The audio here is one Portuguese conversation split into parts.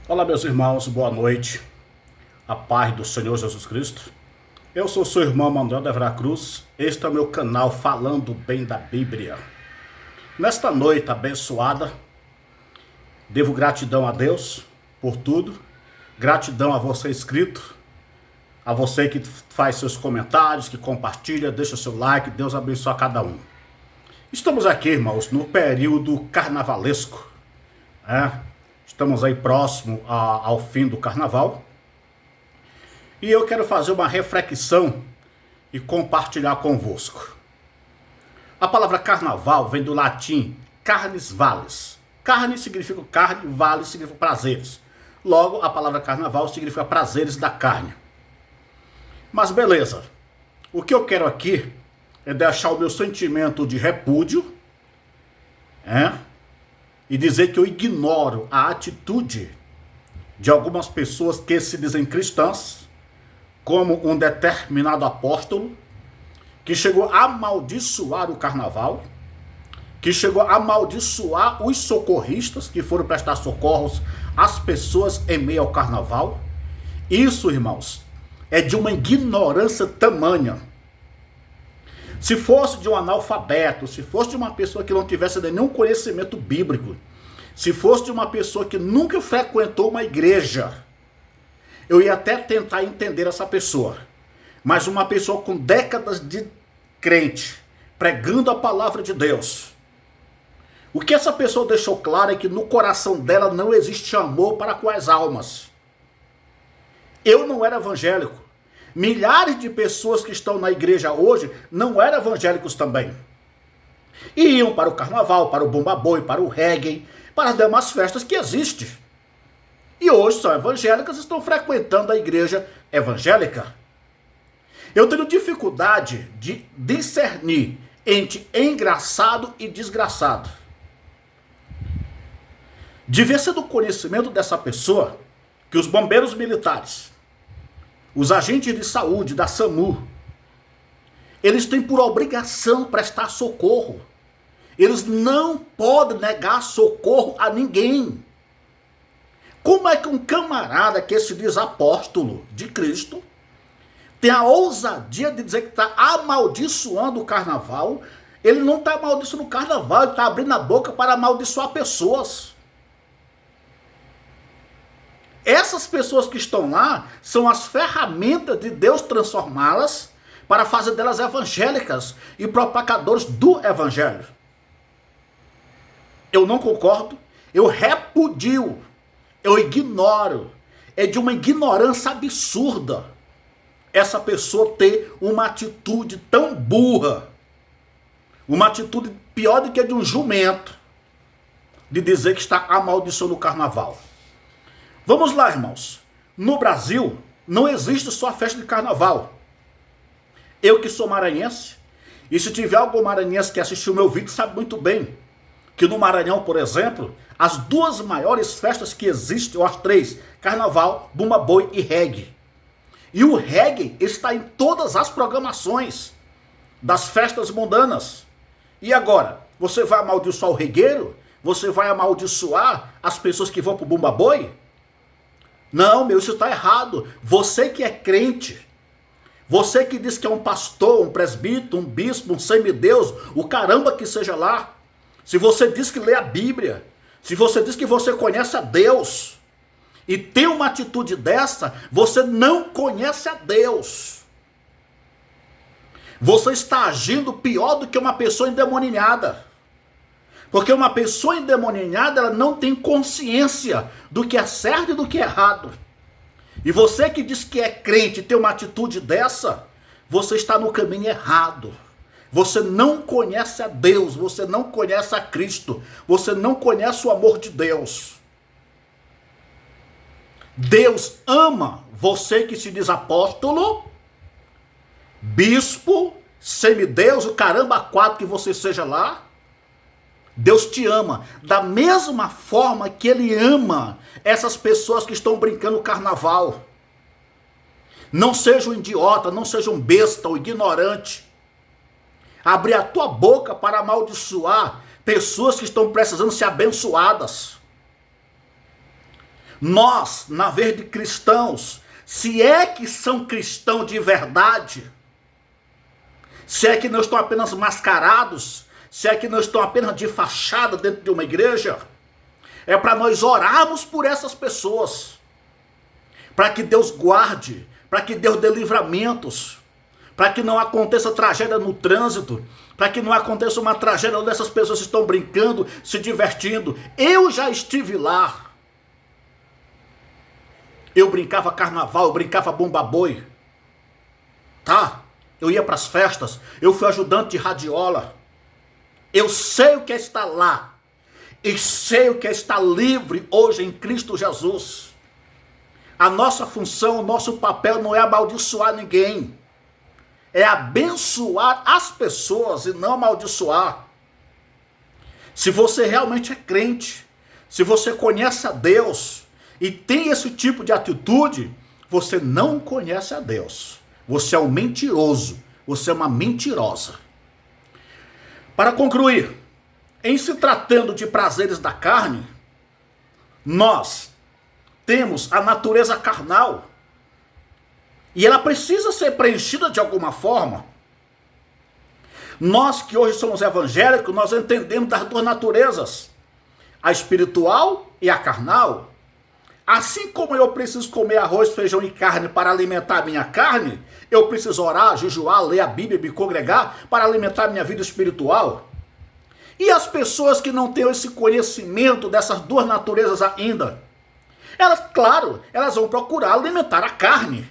Olá, meus irmãos, boa noite. A paz do Senhor Jesus Cristo. Eu sou seu irmão Manuel da Vera Cruz. Este é o meu canal Falando Bem da Bíblia. Nesta noite abençoada, devo gratidão a Deus por tudo. Gratidão a você inscrito, a você que faz seus comentários, que compartilha, deixa seu like. Deus abençoe a cada um. Estamos aqui, irmãos, no período carnavalesco, Estamos aí próximo ao fim do carnaval. E eu quero fazer uma reflexão e compartilhar convosco. A palavra carnaval vem do latim carnis vales. Carne significa carne, vale significa prazeres. Logo, a palavra carnaval significa prazeres da carne. Mas beleza. O que eu quero aqui é deixar o meu sentimento de repúdio, e dizer que eu ignoro a atitude de algumas pessoas que se dizem cristãs, como um determinado apóstolo, que chegou a amaldiçoar o carnaval, que chegou a amaldiçoar os socorristas que foram prestar socorros às pessoas em meio ao carnaval. Isso, irmãos, é de uma ignorância tamanha. Se fosse de um analfabeto, se fosse de uma pessoa que não tivesse nenhum conhecimento bíblico, se fosse de uma pessoa que nunca frequentou uma igreja, eu ia até tentar entender essa pessoa. Mas uma pessoa com décadas de crente, pregando a palavra de Deus, o que essa pessoa deixou claro é que no coração dela não existe amor para com as almas. Eu não era evangélico. Milhares de pessoas que estão na igreja hoje não eram evangélicos também. E iam para o carnaval, para o bumba boi, para o reggae, para as demais festas que existem. E hoje são evangélicas e estão frequentando a igreja evangélica. Eu tenho dificuldade de discernir entre engraçado e desgraçado. Devia ser do conhecimento dessa pessoa que os bombeiros militares, os agentes de saúde da SAMU, eles têm por obrigação prestar socorro. Eles não podem negar socorro a ninguém. Como é que um camarada que se diz apóstolo de Cristo tem a ousadia de dizer que está amaldiçoando o carnaval? Ele não está amaldiçoando o carnaval, ele está abrindo a boca para amaldiçoar pessoas. Essas pessoas que estão lá são as ferramentas de Deus transformá-las para fazer delas evangélicas e propagadores do evangelho. Eu não concordo, eu repudio, eu ignoro. É de uma ignorância absurda essa pessoa ter uma atitude tão burra, uma atitude pior do que a de um jumento, de dizer que está amaldiçoando o carnaval. Vamos lá, irmãos. No Brasil, não existe só a festa de carnaval. Eu que sou maranhense, e se tiver algum maranhense que assistiu o meu vídeo, sabe muito bem que no Maranhão, por exemplo, as duas maiores festas que existem, ou as três, carnaval, bumba boi e reggae. E o reggae está em todas as programações das festas mundanas. E agora, você vai amaldiçoar o regueiro? Você vai amaldiçoar as pessoas que vão para o bumba boi? Não, meu, isso está errado. Você que é crente, você que diz que é um pastor, um presbítero, um bispo, um semideus, o caramba que seja lá, se você diz que lê a Bíblia, se você diz que você conhece a Deus, e tem uma atitude dessa, você não conhece a Deus. Você está agindo pior do que uma pessoa endemoniada. Porque uma pessoa endemoniada, ela não tem consciência do que é certo e do que é errado. E você que diz que é crente e tem uma atitude dessa, você está no caminho errado. Você não conhece a Deus, você não conhece a Cristo, você não conhece o amor de Deus. Deus ama você que se diz apóstolo, bispo, semideus, o caramba quatro que você seja lá. Deus te ama da mesma forma que Ele ama essas pessoas que estão brincando carnaval. Não seja um idiota, não seja um besta ou ignorante. Abrir a tua boca para amaldiçoar pessoas que estão precisando ser abençoadas. Nós, na vez de cristãos, se é que são cristãos de verdade, se é que não estão apenas mascarados, se é que não estão apenas de fachada dentro de uma igreja, é para nós orarmos por essas pessoas, para que Deus guarde, para que Deus dê livramentos, para que não aconteça tragédia no trânsito, para que não aconteça uma tragédia onde essas pessoas estão brincando, se divertindo. Eu já estive lá. Eu brincava carnaval, eu brincava bumba-boi, tá? Eu ia para as festas, eu fui ajudante de radiola. Eu sei o que é estar lá. E sei o que é estar livre hoje em Cristo Jesus. A nossa função, o nosso papel não é amaldiçoar ninguém. É abençoar as pessoas e não amaldiçoar. Se você realmente é crente, se você conhece a Deus e tem esse tipo de atitude, você não conhece a Deus. Você é um mentiroso, você é uma mentirosa. Para concluir, em se tratando de prazeres da carne, nós temos a natureza carnal e ela precisa ser preenchida de alguma forma. Nós que hoje somos evangélicos, nós entendemos das duas naturezas, a espiritual e a carnal. Assim como eu preciso comer arroz, feijão e carne para alimentar a minha carne, eu preciso orar, jejuar, ler a Bíblia, me congregar para alimentar a minha vida espiritual. E as pessoas que não têm esse conhecimento dessas duas naturezas ainda, elas, claro, elas vão procurar alimentar a carne.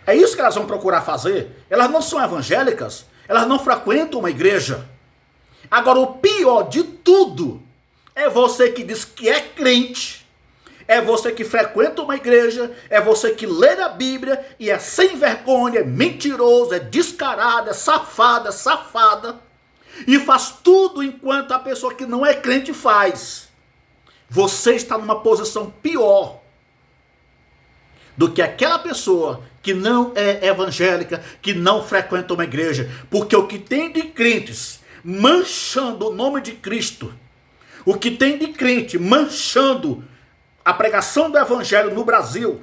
É isso que elas vão procurar fazer. Elas não são evangélicas, elas não frequentam uma igreja. Agora, o pior de tudo é você que diz que é crente, é você que frequenta uma igreja, é você que lê a Bíblia e é sem vergonha, é mentiroso, é descarado, é safado, é safada, e faz tudo enquanto a pessoa que não é crente faz. Você está numa posição pior do que aquela pessoa que não é evangélica, que não frequenta uma igreja, porque o que tem de crentes manchando o nome de Cristo, o que tem de crente manchando a pregação do evangelho no Brasil,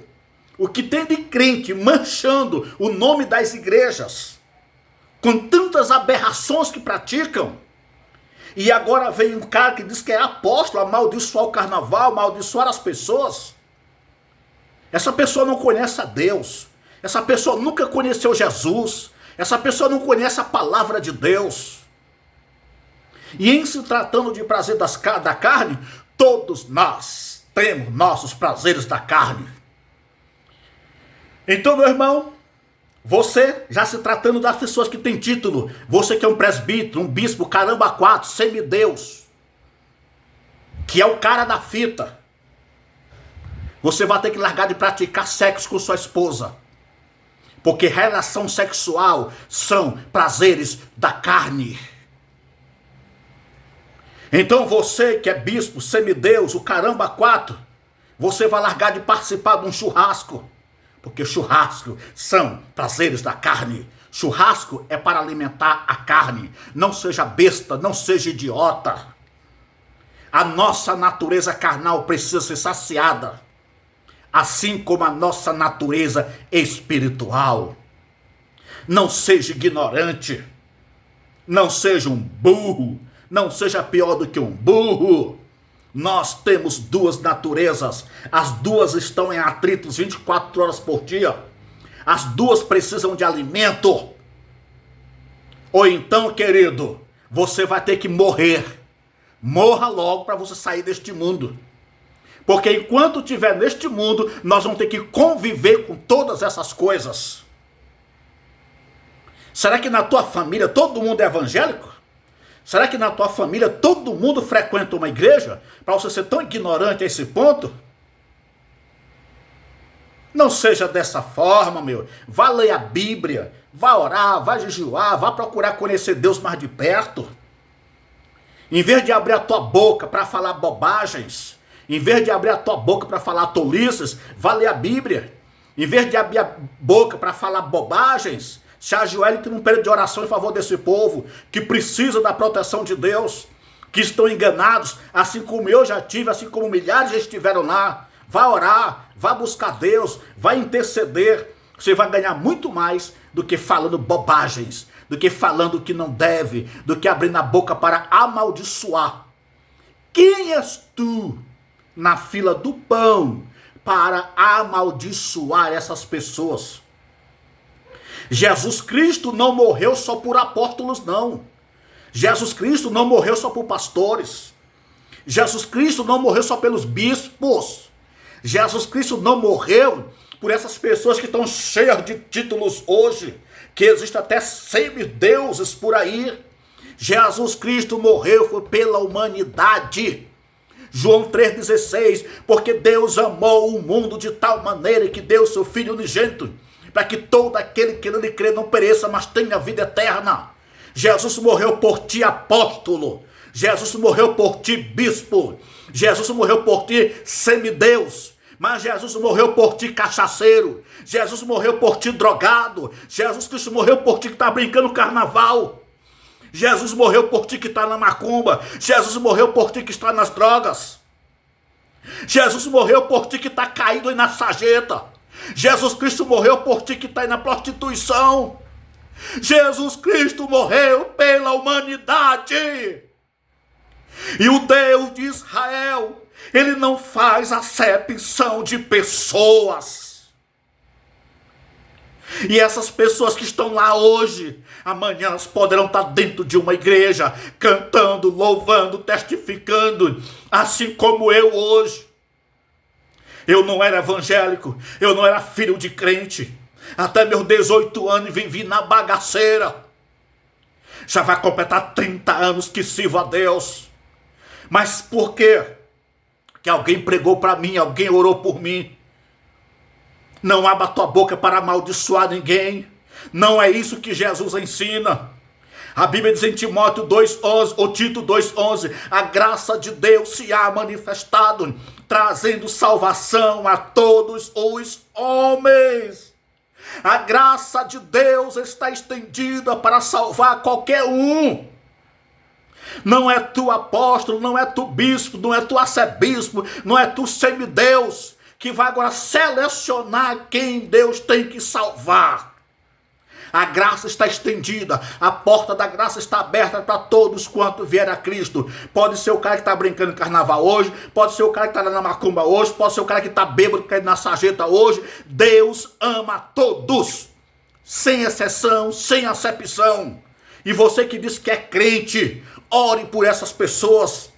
o que tem de crente manchando o nome das igrejas, com tantas aberrações que praticam, e agora vem um cara que diz que é apóstolo, amaldiçoar o carnaval, amaldiçoar as pessoas. Essa pessoa não conhece a Deus, essa pessoa nunca conheceu Jesus, essa pessoa não conhece a palavra de Deus. E em se tratando de prazer da carne, todos nós temos nossos prazeres da carne. Então, meu irmão, você, já se tratando das pessoas que têm título, você que é um presbítero, um bispo, caramba quatro, semideus, que é o cara da fita, você vai ter que largar de praticar sexo com sua esposa, porque relação sexual são prazeres da carne. Então você que é bispo, semideus, o caramba quatro, você vai largar de participar de um churrasco, porque churrasco são prazeres da carne. Churrasco é para alimentar a carne. Não seja besta, não seja idiota. A nossa natureza carnal precisa ser saciada, assim como a nossa natureza espiritual. Não seja ignorante, não seja um burro, não seja pior do que um burro. Nós temos duas naturezas, as duas estão em atritos 24 horas por dia, as duas precisam de alimento. Ou então, querido, você vai ter que morrer. Morra logo para você sair deste mundo. Porque enquanto estiver neste mundo, nós vamos ter que conviver com todas essas coisas. Será que na tua família todo mundo é evangélico? Será que na tua família todo mundo frequenta uma igreja? Para você ser tão ignorante a esse ponto? Não seja dessa forma, meu. Vá ler a Bíblia, vá orar, vá jejuar, vá procurar conhecer Deus mais de perto. Em vez de abrir a tua boca para falar bobagens, em vez de abrir a tua boca para falar tolices, vá ler a Bíblia. Em vez de abrir a boca para falar bobagens, se ajoelhe num período de oração em favor desse povo que precisa da proteção de Deus. que estão enganados, assim como eu já tive, assim como milhares já estiveram lá. Vá orar, vá buscar Deus, vá interceder. Você vai ganhar muito mais do que falando bobagens, do que falando o que não deve, do que abrindo a boca para amaldiçoar. Quem és tu na fila do pão para amaldiçoar essas pessoas? Jesus Cristo não morreu só por apóstolos, não. Jesus Cristo não morreu só por pastores. Jesus Cristo não morreu só pelos bispos. Jesus Cristo não morreu por essas pessoas que estão cheias de títulos hoje, que existem até semideuses por aí. Jesus Cristo morreu foi pela humanidade. João 3,16, porque Deus amou o mundo de tal maneira que deu seu Filho unigênito, para que todo aquele que nele crê não pereça, mas tenha vida eterna. Jesus morreu por ti, apóstolo. Jesus morreu por ti, bispo. Jesus morreu por ti, semideus. Mas Jesus morreu por ti, cachaceiro. Jesus morreu por ti, drogado. Jesus Cristo morreu por ti que está brincando carnaval. Jesus morreu por ti que está na macumba. Jesus morreu por ti que está nas drogas. Jesus morreu por ti que está caído aí na sarjeta. Jesus Cristo morreu por ti que está aí na prostituição. Jesus Cristo morreu pela humanidade. E o Deus de Israel, ele não faz acepção de pessoas. E essas pessoas que estão lá hoje, amanhã elas poderão estar dentro de uma igreja, cantando, louvando, testificando, assim como eu hoje. Eu não era evangélico, eu não era filho de crente. Até meus 18 anos vivi na bagaceira. Já vai completar 30 anos que sirvo a Deus. Mas por quê? Que alguém pregou para mim, alguém orou por mim. Não abra tua boca para amaldiçoar ninguém. Não é isso que Jesus ensina. A Bíblia diz em Timóteo 2,11, ou Tito 2,11, a graça de Deus se há manifestado, trazendo salvação a todos os homens. A graça de Deus está estendida para salvar qualquer um. Não é tu apóstolo, não é tu bispo, não é tu arcebispo, não é tu semideus, que vai agora selecionar quem Deus tem que salvar. A graça está estendida, a porta da graça está aberta para todos quanto vier a Cristo. Pode ser o cara que está brincando em carnaval hoje, pode ser o cara que está na macumba hoje, pode ser o cara que está bêbado, caindo na sarjeta hoje. Deus ama todos, sem exceção, sem acepção. E você que diz que é crente, ore por essas pessoas.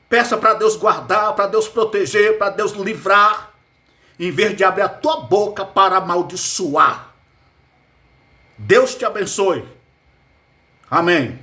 Peça para Deus guardar, para Deus proteger, para Deus livrar, em vez de abrir a tua boca para amaldiçoar. Deus te abençoe. Amém.